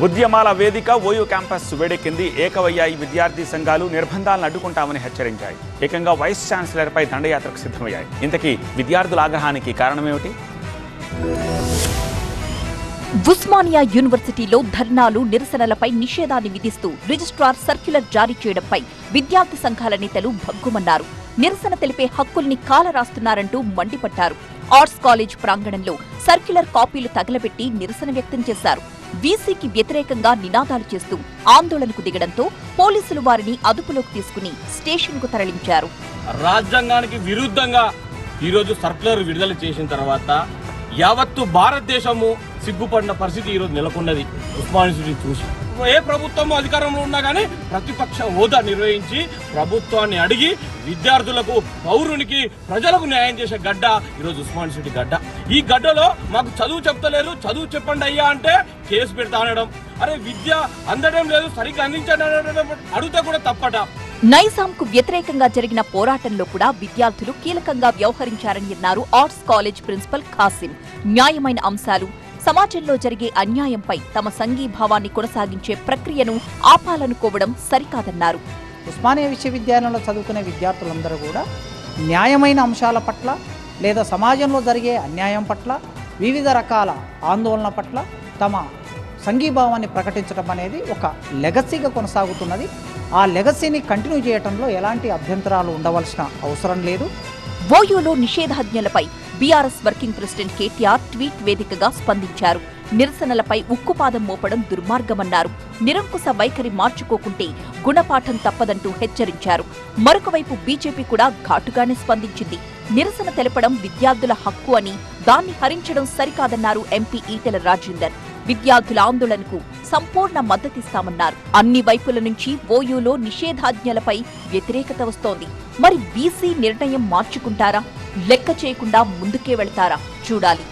ఉద్యమాల వేదిక OU campus వేడెక్కింది. ఏకమయ్యాయి విద్యార్థి సంఘాలు. నిర్బంధాలను అడ్డుకుంటామని హెచ్చరించాయి. ఏకంగా వైస్ ఛాన్సలర్పై దండయాత్రకు సిద్ధమయ్యాయి. ఇంతకీ విద్యార్థుల ఆగ్రహానికి కారణమేమిటి? ఉస్మానియా యూనివర్సిటీలో ధర్నాలు, నిరసనలపై నిషేధాన్ని విధిస్తూ రిజిస్ట్రార్ సర్క్యులర్ జారీ చేయడంపై విద్యార్థి సంఘాల నేతలు భగ్గుమన్నారు. నిరసన తెలిపే హక్కుల్ని కాలరాస్తున్నారంటూ మండిపడ్డారు. ఆర్ట్స్ కాలేజ్ ప్రాంగణంలో సర్క్యులర్ కాపీలు తగలబెట్టి నిరసన వ్యక్తం చేశారు. వీసీకి వ్యతిరేకంగా నినాదాలు చేస్తూ ఆందోళనకు దిగడంతో పోలీసులు వారిని అదుపులోకి తీసుకుని స్టేషన్కు తరలించారు. రాజ్యాంగానికి విరుద్ధంగా ఈరోజు సర్క్యులర్ విడుదల చేసిన తర్వాత యావత్తు భారతదేశము సిగ్గుపడిన పరిస్థితి ఈరోజు నెలకొన్నది. ఉస్మానియా చూసి ఏ ప్రభుత్వం అధికారంలో ఉన్నా కానీ ప్రతిపక్ష హోదా నిర్వహించి ప్రభుత్వాన్ని అడిగి విద్యార్థులకు, పౌరునికి, ప్రజలకు న్యాయం చేసే గడ్డ ఈరోజు ఉస్మానియా గడ్డ. ఈ గడ్డలో మాకు చదువు చెప్తలేరు, చదువు చెప్పండి అయ్యా అంటే కేసు పెడతా అనడం, అరే విద్య అందడం లేదు, సరిగ్గా అందించడం అడిగితే కూడా తప్పట. నైజాంకు వ్యతిరేకంగా జరిగిన పోరాటంలో కూడా విద్యార్థులు కీలకంగా వ్యవహరించారని అన్నారు ఆర్ట్స్ కాలేజ్ ప్రిన్సిపల్ ఖాసిం. న్యాయమైన అంశాలు, సమాజంలో జరిగే అన్యాయంపై తమ సంఘీభావాన్ని కొనసాగించే ప్రక్రియను ఆపాలనుకోవడం సరికాదన్నారు. ఉస్మానియా విశ్వవిద్యాలయంలో చదువుకునే విద్యార్థులందరూ కూడా న్యాయమైన అంశాల పట్ల లేదా సమాజంలో జరిగే అన్యాయం పట్ల, వివిధ రకాల ఆందోళన పట్ల తమ సంఘీభావాన్ని ప్రకటించడం అనేది ఒక లెగసీగా కొనసాగుతున్నది. ఆ లెగసీని కంటిన్యూ చేయడంలో ఎలాంటి అభ్యంతరాలు ఉండవలసిన అవసరం లేదు. ఓయూలో నిషేధాజ్ఞలపై BRS working president KTR tweet వేదికగా స్పందించారు. నిరసనలపై ఉక్కుపాదం మోపడం దుర్మార్గమన్నారు. నిరంకుశ వైఖరి మార్చుకోకుంటే గుణపాఠం తప్పదంటూ హెచ్చరించారు. మరొకవైపు బీజేపీ కూడా ఘాటుగానే స్పందించింది. నిరసన తెలపడం విద్యార్థుల హక్కు అని, దాన్ని హరించడం సరికాదన్నారు ఎంపీ ఈటెల రాజేందర్. విద్యార్థుల ఆందోళనకు సంపూర్ణ మద్దతిస్తామన్నారు. అన్ని వైపుల నుంచి ఓయూలో నిషేధాజ్ఞలపై వ్యతిరేకత వస్తోంది. మరి బీసీ నిర్ణయం మార్చుకుంటారా, లెక్క చేయకుండా ముందుకే వెళ్తారా చూడాలి.